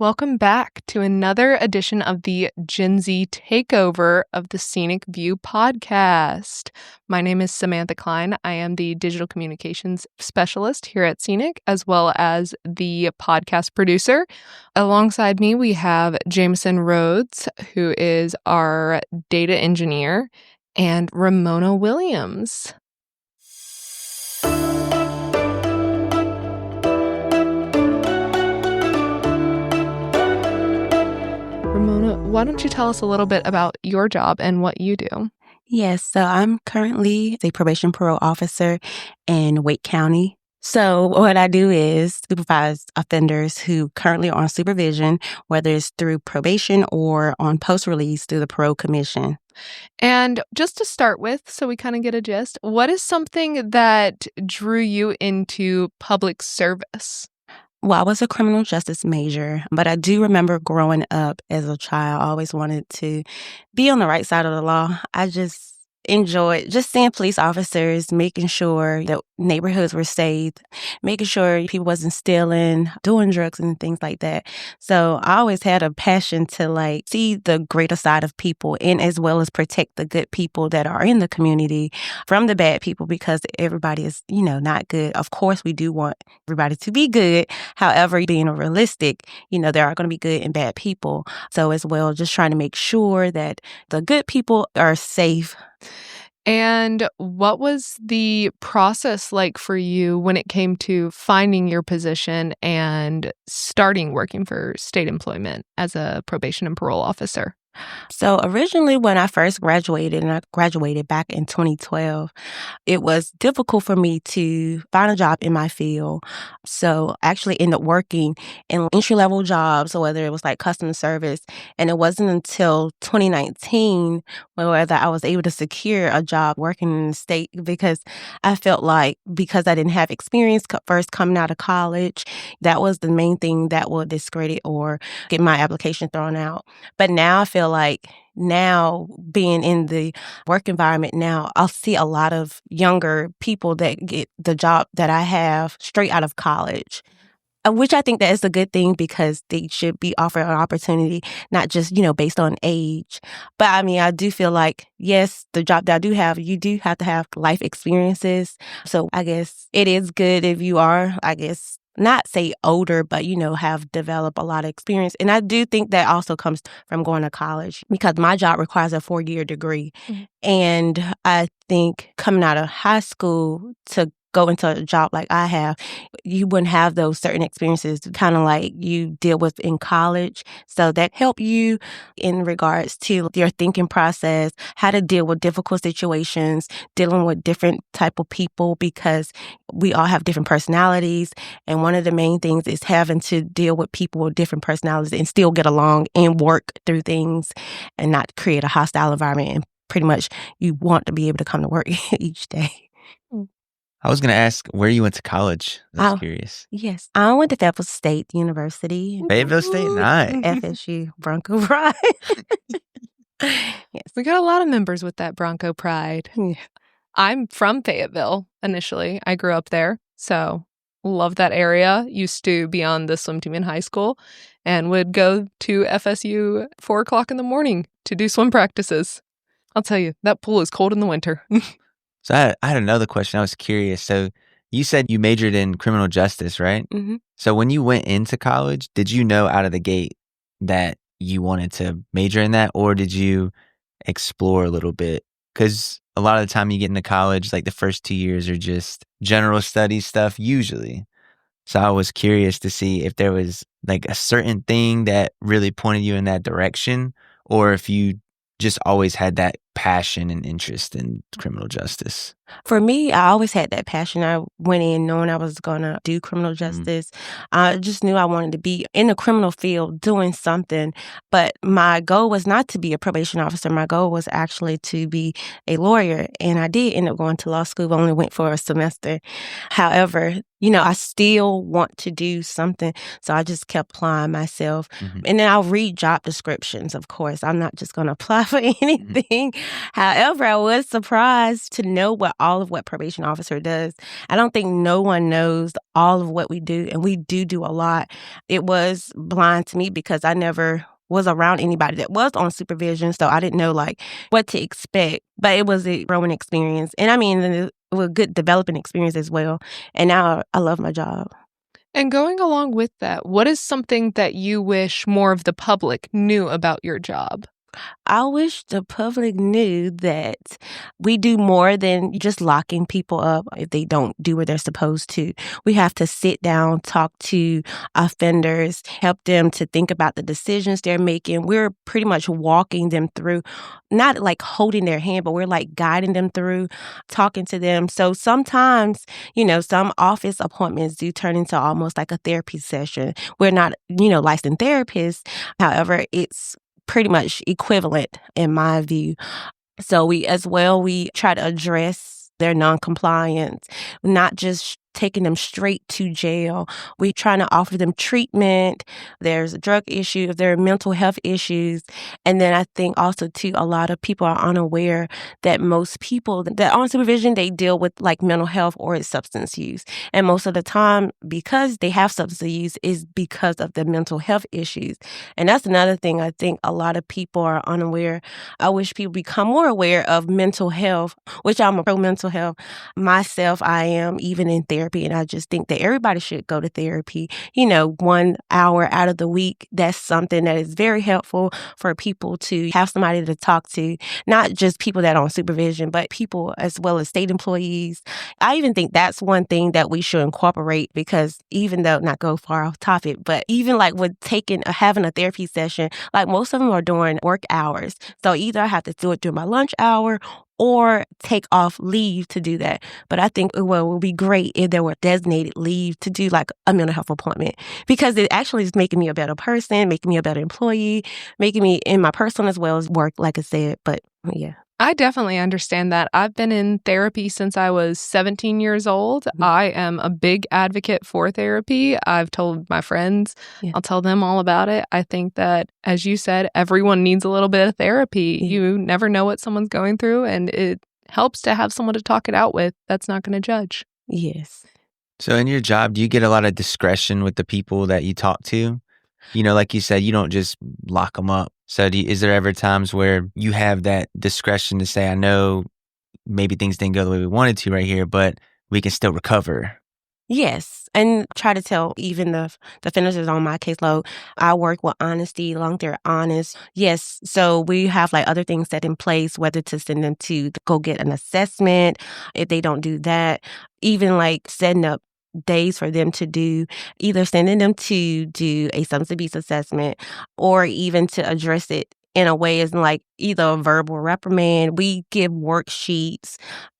Welcome back to another edition of the Gen Z Takeover of the SEANC View podcast. My name is Samantha Cline. I am the digital communications specialist here at SEANC, as well as the podcast producer. Alongside me, we have Jamison Rhodes, who is our data engineer, and Ramona Williams. Ramona, why don't you tell us a little bit about your job and what you do? Yes, so I'm currently a probation parole officer in Wake County. So what I do is supervise offenders who currently are on supervision, whether it's through probation or on post-release through the parole commission. And just to start with, so we kind of get a gist, what is something that drew you into public service? Well, I was a criminal justice major, but I do remember growing up as a child, I always wanted to be on the right side of the law. I just enjoyed just seeing police officers, making sure that neighborhoods were safe, making sure people wasn't stealing, doing drugs and things like that. So I always had a passion to see the greater side of people and as well as protect the good people that are in the community from the bad people, because everybody is, not good. Of course, we do want everybody to be good. However, being realistic, there are going to be good and bad people. So as well, just trying to make sure that the good people are safe. And what was the process like for you when it came to finding your position and starting working for state employment as a probation and parole officer? So originally when I first graduated, and I graduated back in 2012, it was difficult for me to find a job in my field. So I actually ended up working in entry-level jobs, whether it was like customer service. And it wasn't until 2019 whether I was able to secure a job working in the state, because I felt like because I didn't have experience first coming out of college, that was the main thing that would discredit or get my application thrown out. But now I feel like now being in the work environment now, I'll see a lot of younger people that get the job that I have straight out of college, which I think that is a good thing because they should be offered an opportunity, not just, based on age. But I do feel like, yes, the job that I do have, you do have to have life experiences. So I guess it is good if you are, not say older, but, have developed a lot of experience. And I do think that also comes from going to college, because my job requires a 4-year degree. Mm-hmm. And I think coming out of high school to go into a job like I have, you wouldn't have those certain experiences kind of like you deal with in college. So that help you in regards to your thinking process, how to deal with difficult situations, dealing with different type of people, because we all have different personalities. And one of the main things is having to deal with people with different personalities and still get along and work through things and not create a hostile environment. And pretty much you want to be able to come to work each day. I was going to ask where you went to college. I was curious. Yes. I went to Fayetteville State University. Fayetteville State? Nice. FSU, Bronco Pride. Yes. We got a lot of members with that Bronco Pride. Yeah. I'm from Fayetteville initially. I grew up there, so love that area. Used to be on the swim team in high school and would go to FSU 4 o'clock in the morning to do swim practices. I'll tell you, that pool is cold in the winter. So I had another question. I was curious. So you said you majored in criminal justice, right? Mm-hmm. So when you went into college, did you know out of the gate that you wanted to major in that, or did you explore a little bit? Because a lot of the time you get into college, like the first 2 years are just general studies stuff usually. So I was curious to see if there was like a certain thing that really pointed you in that direction, or if you just always had that passion and interest in criminal justice. For me, I always had that passion. I went in knowing I was going to do criminal justice. I just knew I wanted to be in the criminal field doing something. But my goal was not to be a probation officer. My goal was actually to be a lawyer. And I did end up going to law school. I only went for a semester. However, I still want to do something. So I just kept applying myself. Mm-hmm. And then I'll read job descriptions, of course. I'm not just going to apply for anything. Mm-hmm. However, I was surprised to know what all of what probation officer does. I don't think no one knows all of what we do, and we do a lot. It was blind to me because I never was around anybody that was on supervision, so I didn't know like what to expect. But it was a growing experience, and I mean, it was a good developing experience as well. And now I love my job. And going along with that, what is something that you wish more of the public knew about your job? I wish the public knew that we do more than just locking people up if they don't do what they're supposed to. We have to sit down, talk to offenders, help them to think about the decisions they're making. We're pretty much walking them through, not like holding their hand, but we're like guiding them through, talking to them. So sometimes, some office appointments do turn into almost like a therapy session. We're not, licensed therapists. However, it's pretty much equivalent in my view. So we try to address their noncompliance, not just taking them straight to jail. We're trying to offer them treatment. There's a drug issue, if there are mental health issues. And then I think also too, a lot of people are unaware that most people that are on supervision, they deal with like mental health or substance use. And most of the time, because they have substance use, is because of the mental health issues. And that's another thing I think a lot of people are unaware. I wish people become more aware of mental health, which I'm a pro mental health. Myself, I am even in therapy. And I just think that everybody should go to therapy, 1 hour out of the week. That's something that is very helpful for people to have somebody to talk to, not just people that are on supervision, but people as well as state employees. I even think that's one thing that we should incorporate because even though, not go far off topic, but even like with having a therapy session, like most of them are during work hours. So either I have to do it during my lunch hour or take off leave to do that. But I think it would be great if there were designated leave to do like a mental health appointment because it actually is making me a better person, making me a better employee, making me in my personal as well as work, like I said. But yeah. I definitely understand that. I've been in therapy since I was 17 years old. Mm-hmm. I am a big advocate for therapy. I've told my friends, I'll tell them all about it. I think that, as you said, everyone needs a little bit of therapy. Yeah. You never know what someone's going through, and it helps to have someone to talk it out with that's not going to judge. Yes. So in your job, do you get a lot of discretion with the people that you talk to? Like you said, you don't just lock them up. So is there ever times where you have that discretion to say, I know maybe things didn't go the way we wanted to right here, but we can still recover? Yes. And try to tell even the offenders on my caseload, I work with honesty, as long as they're honest. Yes. So we have like other things set in place, whether to send them to go get an assessment. If they don't do that, even like setting up days for them to do, either sending them to do a substance abuse assessment or even to address it in a way as like either a verbal reprimand. We give worksheets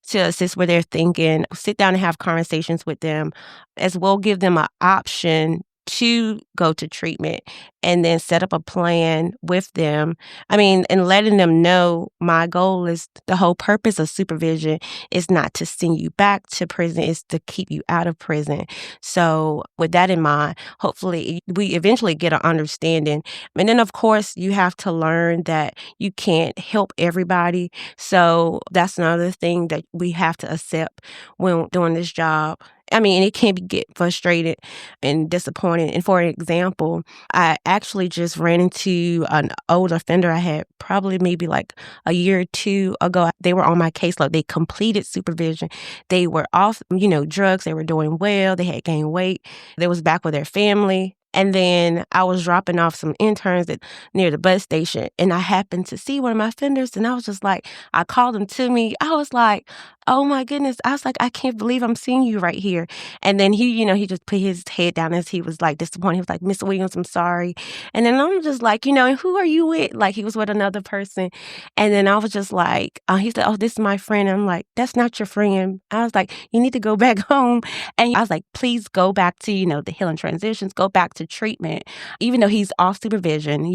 to assist where they're thinking, sit down and have conversations with them, as well give them an option to go to treatment and then set up a plan with them. And letting them know my goal is the whole purpose of supervision is not to send you back to prison, it's to keep you out of prison. So with that in mind, hopefully we eventually get an understanding. And then of course you have to learn that you can't help everybody. So that's another thing that we have to accept when doing this job. It can get frustrated and disappointing. And for example, I actually just ran into an old offender I had probably maybe like a year or two ago. They were on my caseload. They completed supervision. They were off, drugs. They were doing well. They had gained weight. They was back with their family. And then I was dropping off some interns near the bus station, and I happened to see one of my offenders, and I was just like, I called him to me. I was like, oh my goodness. I was like, I can't believe I'm seeing you right here. And then he just put his head down as he was like disappointed. He was like, Miss Williams, I'm sorry. And then I'm just like, and who are you with? Like he was with another person. And then I was just like, he said, oh, this is my friend. And I'm like, that's not your friend. I was like, you need to go back home. And I was like, please go back to, the healing transitions, go back to treatment. Even though he's off supervision,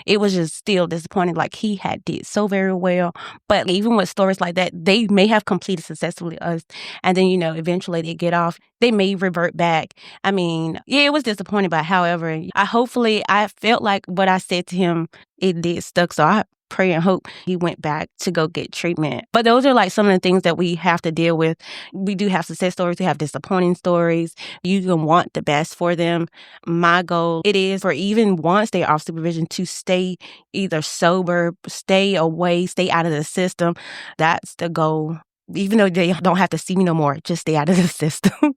it was just still disappointing. Like he had did so very well. But even with stories like that, they may have completed successfully us. And then, eventually they get off. They may revert back. It was disappointing, but however, I felt like what I said to him, it did stuck. So I pray and hope he went back to go get treatment. But those are like some of the things that we have to deal with. We do have success stories. We have disappointing stories. You can want the best for them. My goal, it is for even once they're off supervision to stay either sober, stay away, stay out of the system. That's the goal. Even though they don't have to see me no more, just stay out of the system.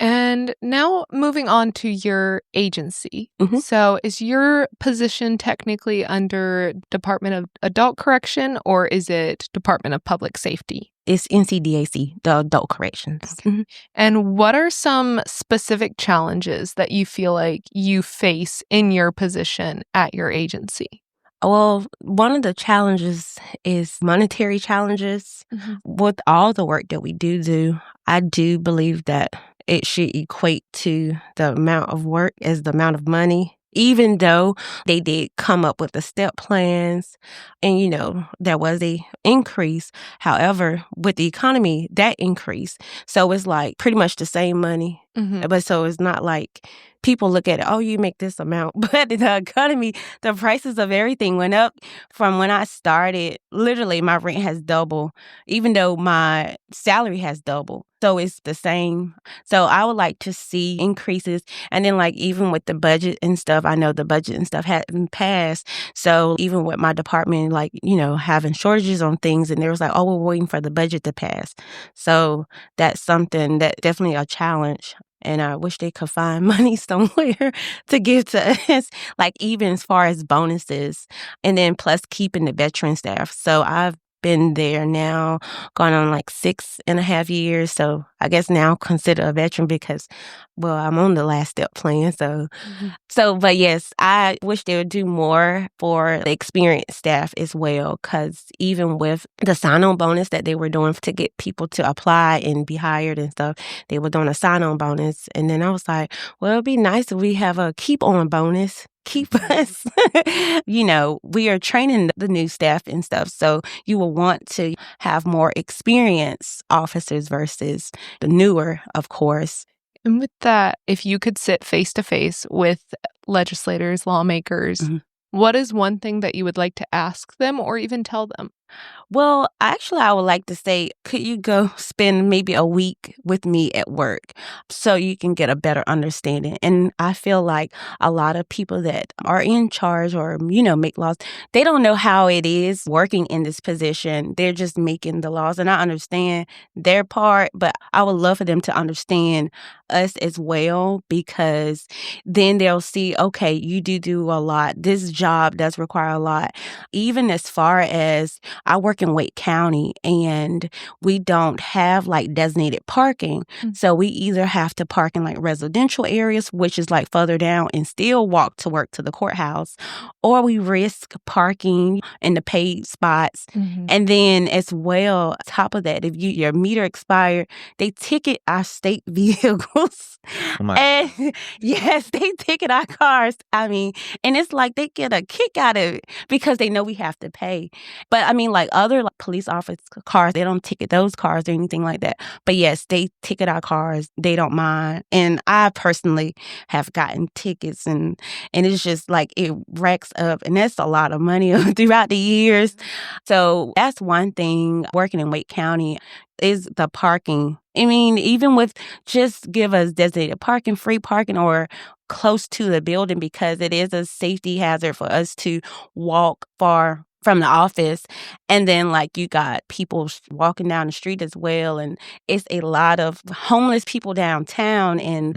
And now moving on to your agency. Mhm. So is your position technically under Department of Adult Correction, or is it Department of Public Safety? It's NCDAC, the Adult Corrections. Okay. Mhm. And what are some specific challenges that you feel like you face in your position at your agency? Well, one of the challenges is monetary challenges. Mhm. With all the work that we do, I do believe that it should equate to the amount of work as the amount of money, even though they did come up with the step plans and, there was a increase. However, with the economy, that increased. So it's like pretty much the same money. Mhm. But so it's not like people look at it, oh, you make this amount. But the economy, the prices of everything went up from when I started. Literally, my rent has doubled, even though my salary has doubled. So it's the same. So I would like to see increases. And then like even with the budget and stuff, I know the budget and stuff hadn't passed. So even with my department, like, having shortages on things, and there was like, oh, we're waiting for the budget to pass. So that's something that definitely a challenge. And I wish they could find money somewhere to give to us, like even as far as bonuses. And then plus keeping the veteran staff. So I've been there now, going on like 6.5 years. So I guess now consider a veteran because, well, I'm on the last step plan. But yes, I wish they would do more for the experienced staff as well. Because even with the sign-on bonus that they were doing to get people to apply and be hired and stuff, they were doing a sign-on bonus. And then I was like, well, it'd be nice if we have a keep-on bonus. Keep us, we are training the new staff and stuff. So you will want to have more experienced officers versus the newer, of course. And with that, if you could sit face to face with legislators, lawmakers, Mhm. what is one thing that you would like to ask them or even tell them? Well, actually, I would like to say, could you go spend maybe a week with me at work so you can get a better understanding? And I feel like a lot of people that are in charge or, make laws, they don't know how it is working in this position. They're just making the laws. And I understand their part, but I would love for them to understand us as well, because then they'll see, okay, you do a lot. This job does require a lot. Even as far as I work in Wake County and we don't have like designated parking. Mm. So we either have to park in like residential areas, which is like further down, and still walk to work to the courthouse, or we risk parking in the paid spots. Mhm. And then as well, on top of that, if your meter expired, they ticket our state vehicles. Oh my. And yes, they ticket our cars. And it's like they get a kick out of it because they know we have to pay. But like other police office cars, they don't ticket those cars or anything like that. But yes, they ticket our cars. They don't mind. And I personally have gotten tickets, and it's just like it racks up, and that's a lot of money throughout the years. So that's one thing working in Wake County is the parking. Even with just give us designated parking, free parking, or close to the building, because it is a safety hazard for us to walk far from the office. And then like you got people walking down the street as well. And it's a lot of homeless people downtown, and,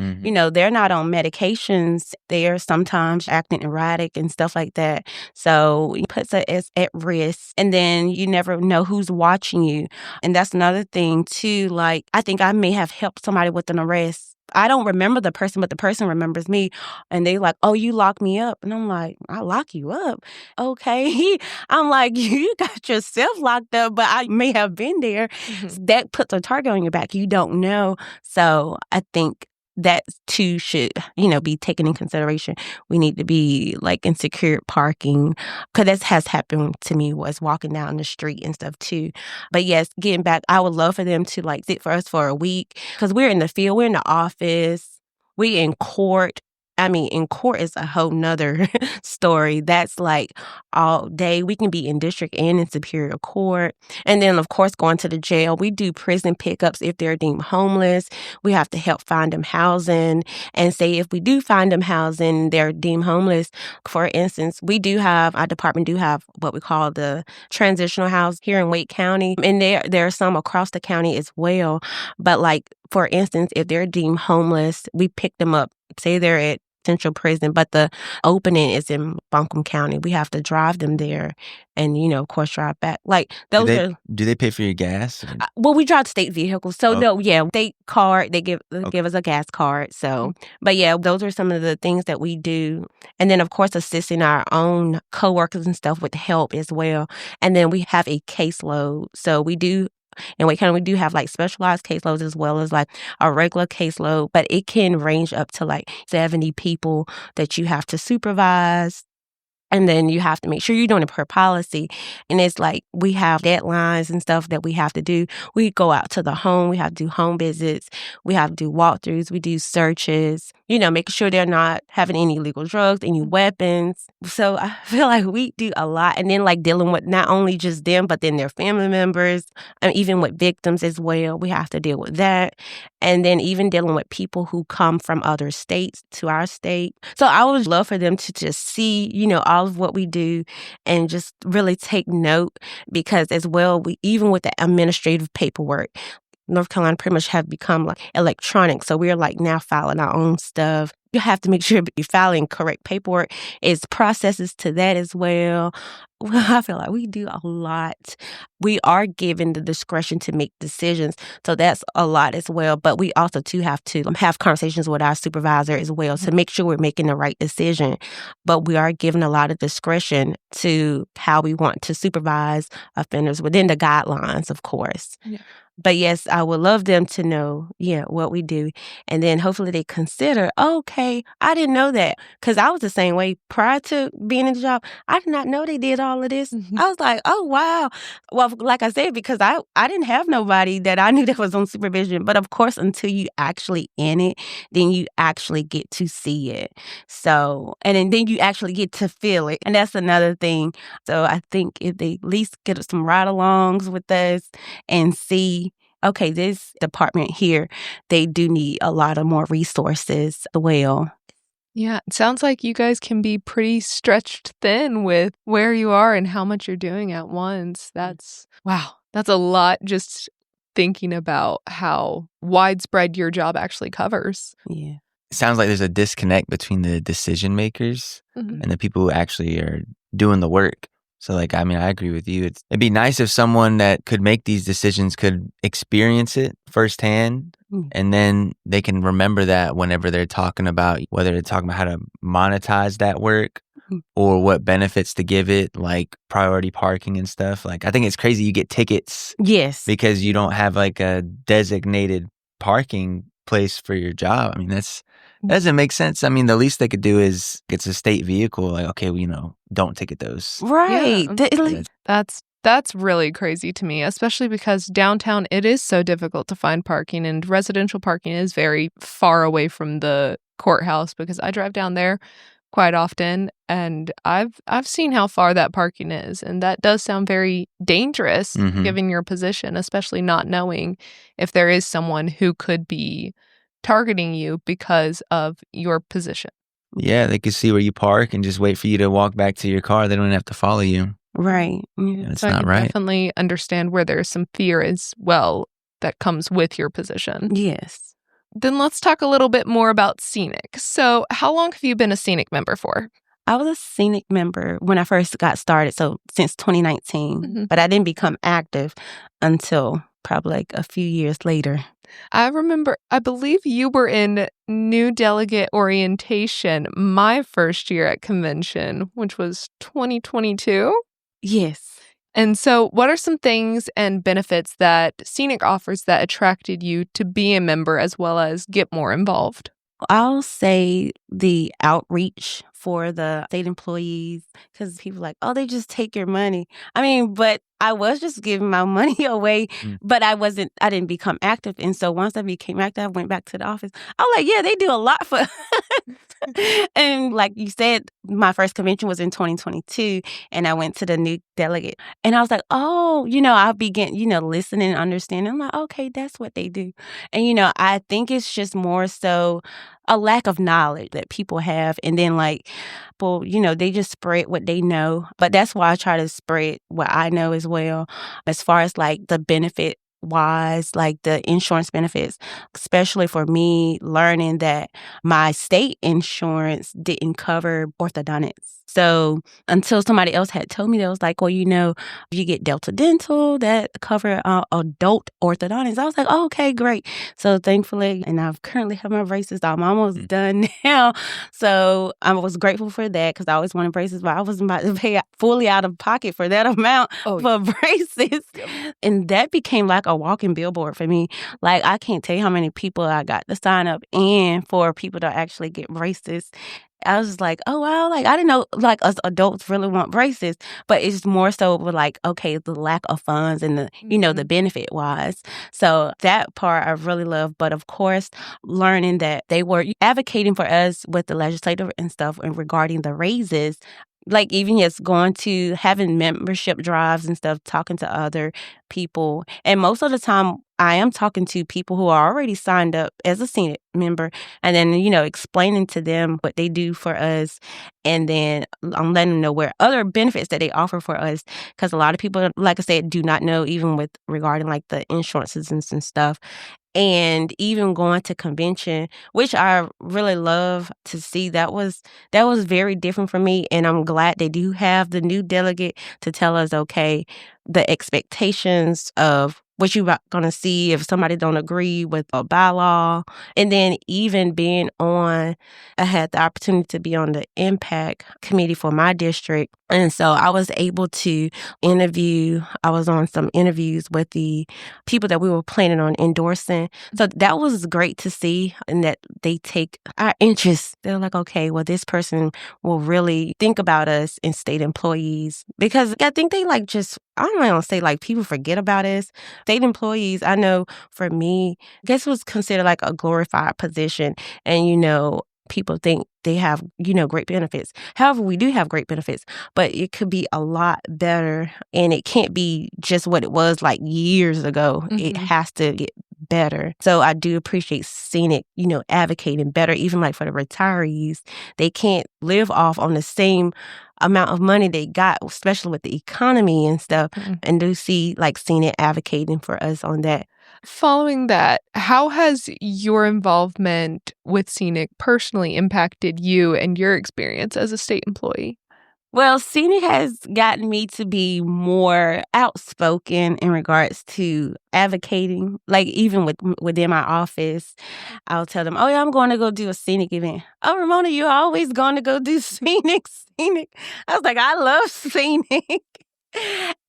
they're not on medications. They're sometimes acting erratic and stuff like that. So it puts us at risk. And then you never know who's watching you. And that's another thing too. Like, I think I may have helped somebody with an arrest. I don't remember the person, but the person remembers me. And they like, oh, you locked me up. And I'm like, I lock you up? Okay. I'm like, you got yourself locked up, but I may have been there. Mhm. That puts a target on your back. You don't know. So I think that too should, be taken in consideration. We need to be like in secured parking, because that has happened to me, was walking down the street and stuff too. But yes, getting back, I would love for them to like sit for us for a week, because we're in the field, we're in the office, we in court. In court is a whole nother story. That's like all day. We can be in district and in superior court. And then, of course, going to the jail. We do prison pickups if they're deemed homeless. We have to help find them housing. And say if we do find them housing, they're deemed homeless. For instance, our department do have what we call the transitional house here in Wake County. And there are some across the county as well. But like, for instance, if they're deemed homeless, we pick them up. Say they're at Central Prison, but the opening is in Buncombe County. We have to drive them there and, of course, drive back. Like, those do they pay for your gas? Well, we drive state vehicles. So, no, state card, they give us a gas card. So, but yeah, those are some of the things that we do. And then, of course, assisting our own coworkers and stuff with help as well. And then we have a caseload. So in Wake County, we do have like specialized caseloads as well as like a regular caseload, but it can range up to like 70 people that you have to supervise. And then you have to make sure you're doing it per policy. And it's like we have deadlines and stuff that we have to do. We go out to the home. We have to do home visits. We have to do walkthroughs. We do searches, making sure they're not having any illegal drugs, any weapons. So I feel like we do a lot. And then like dealing with not only just them, but then their family members, and even with victims as well. We have to deal with that. And then even dealing with people who come from other states to our state. So I would love for them to just see, all of what we do and just really take note, because as well, even with the administrative paperwork, North Carolina pretty much have become like electronic. So we're like now filing our own stuff. You have to make sure you're filing correct paperwork. It's processes to that as well. I feel like we do a lot. We are given the discretion to make decisions. So that's a lot as well. But we also too have to have conversations with our supervisor as well to make sure we're making the right decision. But we are given a lot of discretion to how we want to supervise offenders within the guidelines, of course. Yeah. But yes, I would love them to know, what we do. And then hopefully they consider, okay, I didn't know that. Because I was the same way prior to being in the job. I did not know they did all of this. Mm-hmm. I was like, oh, wow. Well, like I said, because I didn't have nobody that I knew that was on supervision. But of course, until you actually in it, then you actually get to see it. So, and then you actually get to feel it. And that's another thing. So I think if they at least get some ride-alongs with us and see, okay, this department here, they do need a lot of more resources as well. Yeah, it sounds like you guys can be pretty stretched thin with where you are and how much you're doing at once. That's a lot, just thinking about how widespread your job actually covers. Yeah. It sounds like there's a disconnect between the decision makers and the people who actually are doing the work. So, I agree with you. It'd be nice if someone that could make these decisions could experience it firsthand, and then they can remember that whenever they're talking about, whether they're talking about how to monetize that work or what benefits to give it, like priority parking and stuff. I think it's crazy you get tickets. Yes. Because you don't have a designated parking place for your job. That doesn't make sense. The least they could do is it's a state vehicle. Okay, don't ticket those. Right. Yeah. That's really crazy to me, especially because downtown, it is so difficult to find parking, and residential parking is very far away from the courthouse because I drive down there quite often, and I've seen how far that parking is, and that does sound very dangerous given your position, especially not knowing if there is someone who could be targeting you because of your position. Yeah, they could see where you park and just wait for you to walk back to your car. They don't have to follow you. Right. Yeah, it's so not I can right. definitely understand where there's some fear as well that comes with your position. Yes. Then let's talk a little bit more about SEANC. So how long have you been a SEANC member for? I was a SEANC member when I first got started, so since 2019. But I didn't become active until probably a few years later. I believe you were in new delegate orientation my first year at convention, which was 2022. Yes. And so what are some things and benefits that SEANC offers that attracted you to be a member as well as get more involved? I'll say the outreach for the state employees because people like, oh, they just take your money. I mean, but I was just giving my money away, but I didn't become active. And so once I became active, I went back to the office. I was like, yeah, they do a lot for us. And like you said, my first convention was in 2022, and I went to the new delegate. And I was like, oh, I began, listening and understanding. I'm like, okay, that's what they do. And, I think it's just more so a lack of knowledge that people have. And then like, people, they just spread what they know. But that's why I try to spread what I know as well, as far as like the benefit wise, like the insurance benefits, especially for me learning that my state insurance didn't cover orthodontics. So until somebody else had told me, that was like, well, if you get Delta Dental, that cover adult orthodontics. I was like, oh, okay, great. So thankfully, and I've currently have my braces. I'm almost done now. So I was grateful for that because I always wanted braces, but I wasn't about to pay fully out of pocket for that amount for braces. And that became like a walking billboard for me. Like, I can't tell you how many people I got to sign up and for people to actually get braces. I was just like, oh, wow, like, I didn't know, like, us adults really want braces, but it's more so with, like, okay, the lack of funds and the, the benefit-wise. So that part I really love. But, of course, learning that they were advocating for us with the legislator and stuff and regarding the raises, like even just going to having membership drives and stuff, talking to other people. And most of the time, I am talking to people who are already signed up as a Senate member and then, explaining to them what they do for us. And then I'm letting them know where other benefits that they offer for us. Because a lot of people, like I said, do not know even with regarding like the insurances and stuff. And even going to convention, which I really love to see, that was very different for me. And I'm glad they do have the new delegate to tell us, okay, the expectations of what you're going to see if somebody don't agree with a bylaw. And then even I had the opportunity to be on the impact committee for my district. And so I was able to I was on some interviews with the people that we were planning on endorsing. So that was great to see, and that they take our interests. They're like, okay, well, this person will really think about us and state employees. Because I think they I don't want to say like people forget about us. State employees, I know for me, this was considered like a glorified position. And, people think they have, great benefits. However, we do have great benefits, but it could be a lot better. And it can't be just what it was like years ago. It has to get better. So I do appreciate SEANC, advocating better, even like for the retirees. They can't live off on the same amount of money they got, especially with the economy and stuff. And do see like SEANC advocating for us on that. Following that, how has your involvement with SEANC personally impacted you and your experience as a state employee? Well, SEANC has gotten me to be more outspoken in regards to advocating. Like even within my office, I'll tell them, oh yeah, I'm going to go do a SEANC event. Oh, Ramona, you're always going to go do SEANC. I was like, I love SEANC.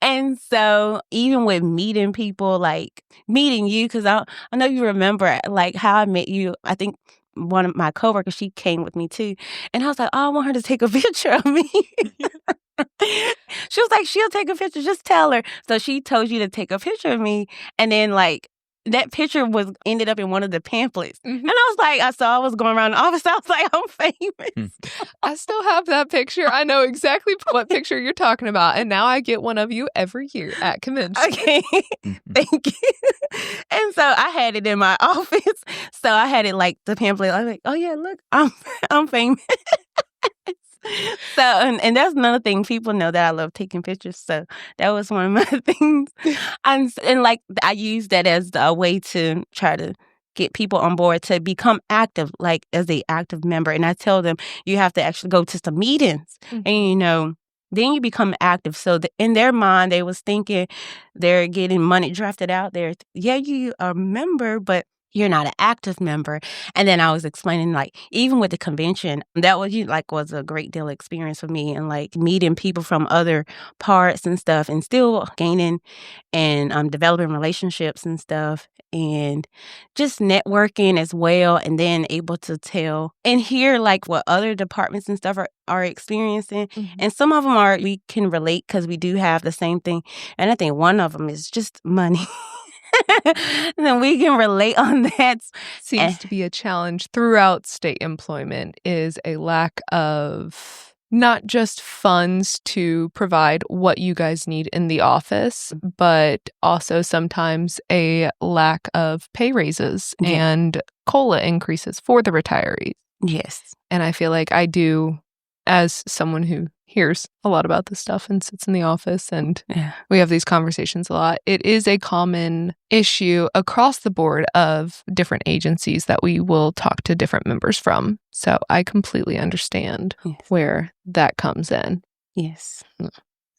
And so even with meeting people, like meeting you, because I know you remember like how I met you. I think one of my coworkers, she came with me too. And I was like, oh, I want her to take a picture of me. She was like, she'll take a picture. Just tell her. So she told you to take a picture of me. And then like that picture ended up in one of the pamphlets. And I was like, I was going around the office. I was like, I'm famous. I still have that picture. I know exactly what picture you're talking about. And now I get one of you every year at convention. Okay. Thank you. And so I had it in my office. So I had it like the pamphlet. I was like, oh yeah, look, I'm famous. So, and that's another thing. People know that I love taking pictures. So that was one of my things. And like, I use that as a way to try to get people on board to become active, like as an active member. And I tell them, you have to actually go to some meetings and, then you become active. So in their mind, they was thinking they're getting money drafted out there. Yeah, you are a member, but you're not an active member. And then I was explaining, like, even with the convention, that was a great deal of experience for me, and like meeting people from other parts and stuff, and still gaining and developing relationships and stuff, and just networking as well, and then able to tell and hear like what other departments and stuff are experiencing. And some of them we can relate because we do have the same thing. And I think one of them is just money. And then we can relate on that. Seems to be a challenge throughout state employment, is a lack of not just funds to provide what you guys need in the office, but also sometimes a lack of pay raises and COLA increases for the retirees. Yes. And I feel like I do, as someone who hears a lot about this stuff and sits in the office, and we have these conversations a lot. It is a common issue across the board of different agencies that we will talk to different members from. So I completely understand where that comes in. Yes.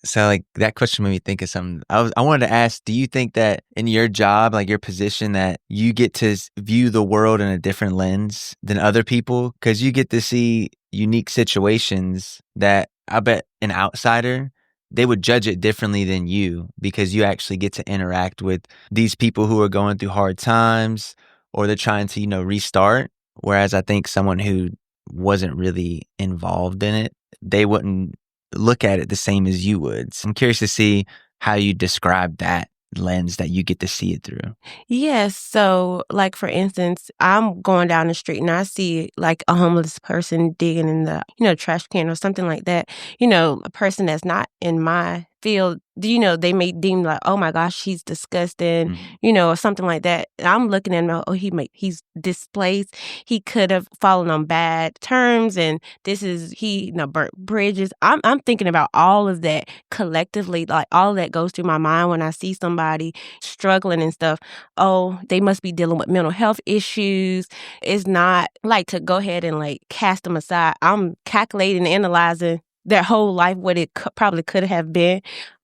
So like that question made me think of something. I wanted to ask, do you think that in your job, like your position, that you get to view the world in a different lens than other people? Because you get to see unique situations that I bet an outsider, they would judge it differently than you, because you actually get to interact with these people who are going through hard times, or they're trying to, restart. Whereas I think someone who wasn't really involved in it, they wouldn't look at it the same as you would. So I'm curious to see how you describe that lens that you get to see it through. Yes. So, like, for instance, I'm going down the street and I see like a homeless person digging in the, trash can or something like that. A person that's not in my field, they may deem like, oh my gosh, he's disgusting, or something like that. And I'm looking at him, he's displaced. He could have fallen on bad terms, and he burnt bridges. I'm thinking about all of that collectively, like all of that goes through my mind when I see somebody struggling and stuff. Oh, they must be dealing with mental health issues. It's not like to go ahead and like cast them aside. I'm calculating, analyzing their whole life, what it probably could have been,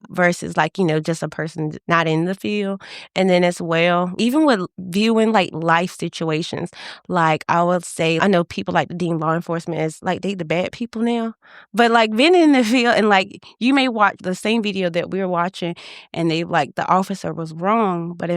versus like, just a person not in the field. And then as well, even with viewing like life situations, like I would say, I know people like to deem law enforcement as like they the bad people now, but like being in the field and like you may watch the same video that we're watching and they like the officer was wrong, but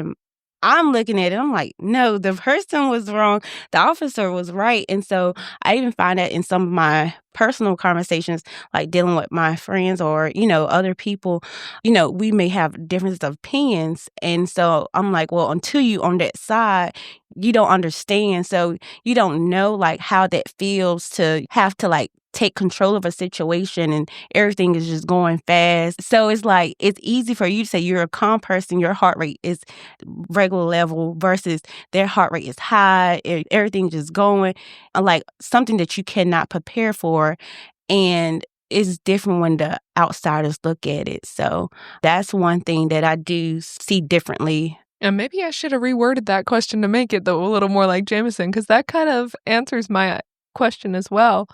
I'm looking at it, I'm like, no, the person was wrong. The officer was right. And so I even find that in some of my personal conversations, like dealing with my friends or, other people, we may have differences of opinions. And so I'm like, well, until you on that side, you don't understand. So you don't know like how that feels to have to like take control of a situation and everything is just going fast. So it's like, it's easy for you to say you're a calm person, your heart rate is regular level versus their heart rate is high, everything just going, like something that you cannot prepare for. And it's different when the outsiders look at it. So that's one thing that I do see differently. And maybe I should have reworded that question to make it a little more like Jamison, because that kind of answers my question as well.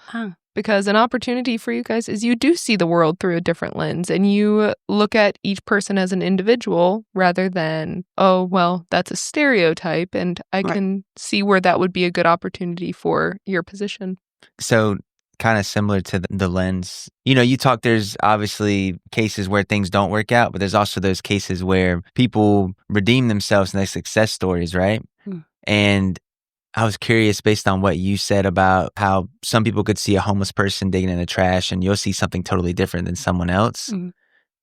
Because an opportunity for you guys is you do see the world through a different lens, and you look at each person as an individual rather than, oh, well, that's a stereotype, and I can see where that would be a good opportunity for your position. So kind of similar to the lens, you talk, there's obviously cases where things don't work out, but there's also those cases where people redeem themselves in their success stories, right? And I was curious, based on what you said about how some people could see a homeless person digging in the trash and you'll see something totally different than someone else.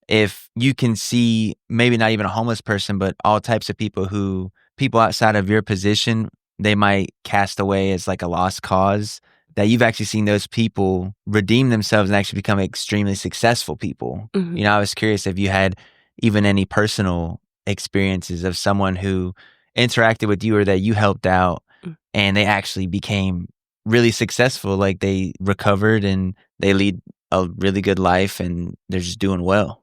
If you can see maybe not even a homeless person, but all types of people outside of your position, they might cast away as like a lost cause, that you've actually seen those people redeem themselves and actually become extremely successful people. I was curious if you had even any personal experiences of someone who interacted with you or that you helped out and they actually became really successful, like they recovered and they lead a really good life and they're just doing well.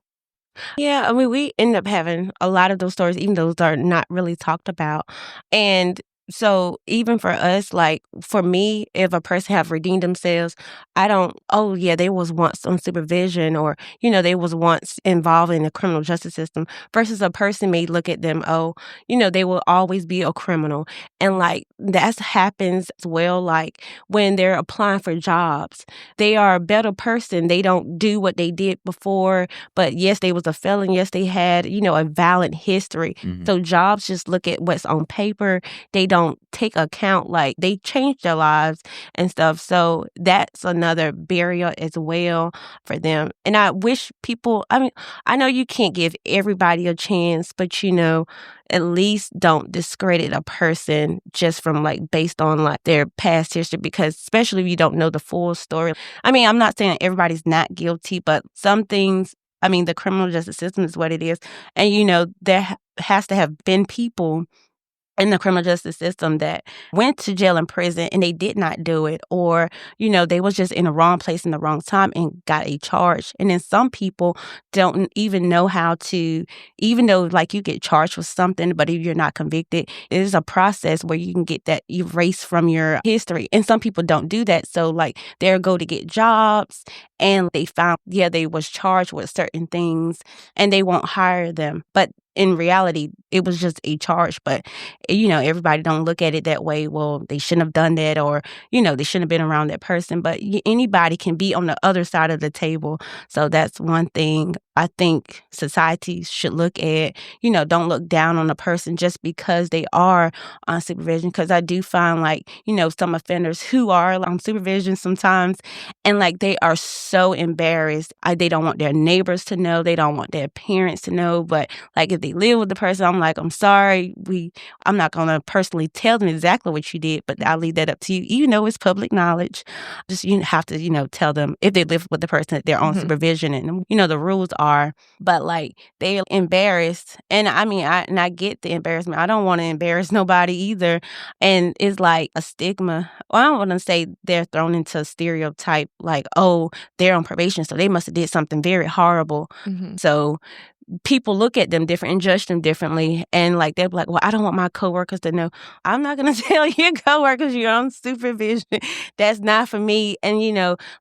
Yeah, I mean, we end up having a lot of those stories, even those are not really talked about. And So even for us, like for me, if a person have redeemed themselves, I don't, oh yeah, they was once on supervision, or, they was once involved in the criminal justice system, versus a person may look at them, oh, they will always be a criminal. And like that happens as well, like when they're applying for jobs, they are a better person. They don't do what they did before, but yes, they was a felon. Yes, they had, a violent history. Mhm. So jobs just look at what's on paper. They don't take account, like they changed their lives and stuff. So that's another barrier as well for them. And I wish people, I know you can't give everybody a chance, but at least don't discredit a person just from like based on like their past history, because especially if you don't know the full story. I'm not saying everybody's not guilty, but some things, the criminal justice system is what it is. And there has to have been people in the criminal justice system that went to jail and prison and they did not do it, or they was just in the wrong place in the wrong time and got a charge. And then some people don't even know how to, even though like you get charged with something, but if you're not convicted, it is a process where you can get that erased from your history. And some people don't do that, so like they'll go to get jobs and they found they was charged with certain things and they won't hire them, but in reality, it was just a charge. But, everybody don't look at it that way. Well, they shouldn't have done that, or, they shouldn't have been around that person. But anybody can be on the other side of the table. So that's one thing I think society should look at. Don't look down on a person just because they are on supervision. Because I do find like, some offenders who are on supervision sometimes, and like they are so embarrassed. They don't want their neighbors to know. They don't want their parents to know. But like if they live with the person, I'm like, I'm sorry. I'm not going to personally tell them exactly what you did, but I'll leave that up to you. It's public knowledge. Just you have to, tell them if they live with the person that they're on supervision, and the rules are. But like they're embarrassed, and I get the embarrassment. I don't want to embarrass nobody either, and it's like a stigma. Well, I don't want to say they're thrown into a stereotype like, oh, they're on probation, so they must have did something very horrible. So people look at them different and judge them differently. And like they're like, well, I don't want my coworkers to know. I'm not going to tell your coworkers you're on supervision. That's not for me. And,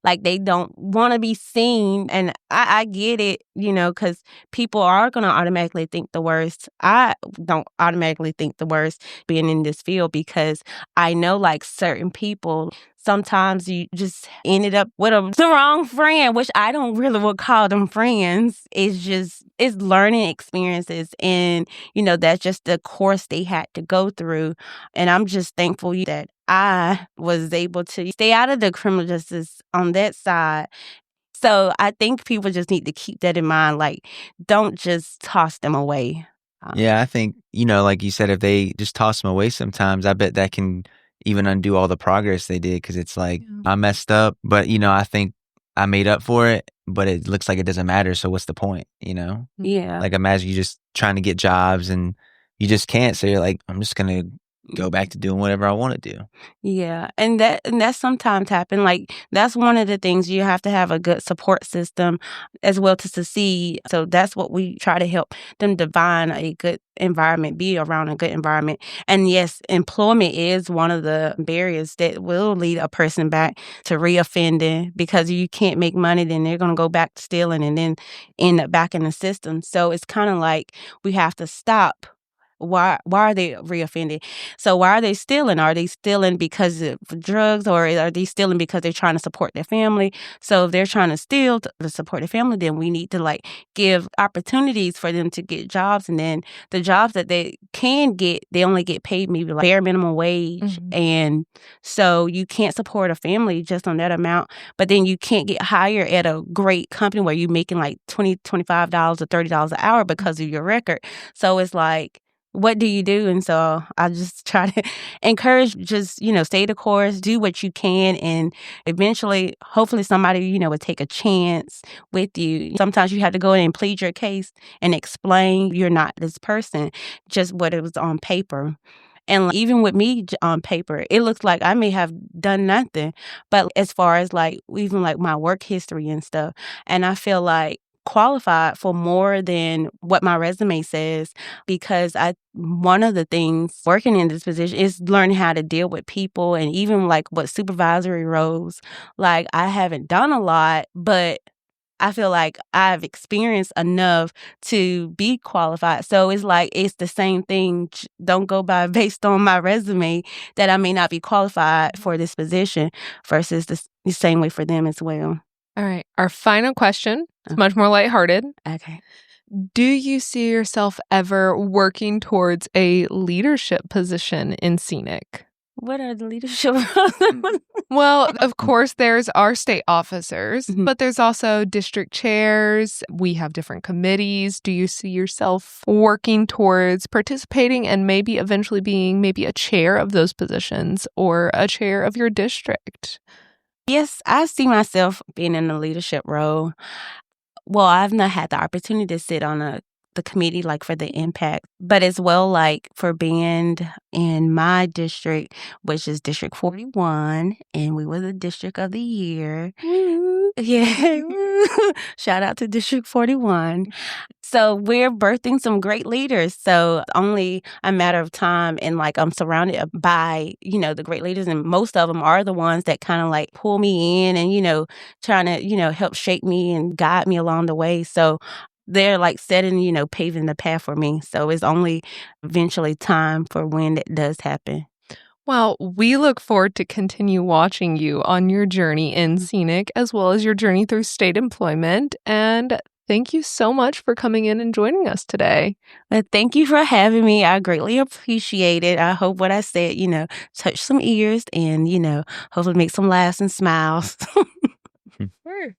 like they don't want to be seen. And I get it, because people are going to automatically think the worst. I don't automatically think the worst being in this field, because I know like certain people, sometimes you just ended up with the wrong friend, which I don't really would call them friends. It's learning experiences. And, that's just the course they had to go through. And I'm just thankful that I was able to stay out of the criminal justice on that side. So I think people just need to keep that in mind. Like, don't just toss them away. Yeah, I think, like you said, if they just toss them away sometimes, I bet that can even undo all the progress they did, because it's like, I messed up, but, I think I made up for it, but it looks like it doesn't matter, so what's the point, Yeah. Like, imagine you just trying to get jobs and you just can't, so you're like, I'm just going to go back to doing whatever I want to do. Yeah, and that sometimes happen. Like that's one of the things, you have to have a good support system as well to succeed. So that's what we try to help them define a good environment, be around a good environment. And yes, employment is one of the barriers that will lead a person back to reoffending, because you can't make money, then they're going to go back to stealing and then end up back in the system. So it's kind of like we have to stop. Why are they reoffending? So why are they stealing? Are they stealing because of drugs, or are they stealing because they're trying to support their family? So if they're trying to steal to support their family, then we need to like give opportunities for them to get jobs. And then the jobs that they can get, they only get paid maybe like bare minimum wage. And so you can't support a family just on that amount. But then you can't get hired at a great company where you're making like $20, $25 or $30 an hour because of your record. So it's like, what do you do? And so I just try to encourage, just, stay the course, do what you can. And eventually, hopefully somebody, would take a chance with you. Sometimes you have to go in and plead your case and explain you're not this person, just what it was on paper. And even with me on paper, it looks like I may have done nothing. But as far as like, even like my work history and stuff, and I feel like qualified for more than what my resume says, because one of the things working in this position is learning how to deal with people, and even like what supervisory roles. Like, I haven't done a lot, but I feel like I've experienced enough to be qualified. So it's like, it's the same thing. Don't go by based on my resume that I may not be qualified for this position, versus the same way for them as well. All right. Our final question is much more lighthearted. Okay. Do you see yourself ever working towards a leadership position in SEANC? What are the leadership roles? Well, of course, there's our state officers, but there's also district chairs. We have different committees. Do you see yourself working towards participating and maybe eventually being maybe a chair of those positions or a chair of your district? Yes, I see myself being in a leadership role. Well, I've not had the opportunity to sit on the committee, like for the impact, but as well, like for band in my district, which is District 41, and we were the District of the Year. Yeah. Shout out to District 41. So we're birthing some great leaders. So only a matter of time, and like I'm surrounded by, the great leaders, and most of them are the ones that kind of like pull me in and, trying to, help shape me and guide me along the way. So they're like setting, paving the path for me. So it's only eventually time for when it does happen. Well, we look forward to continue watching you on your journey in SEANC, as well as your journey through state employment. And thank you so much for coming in and joining us today. Well, thank you for having me. I greatly appreciate it. I hope what I said, touched some ears and, hopefully make some laughs and smiles. Sure.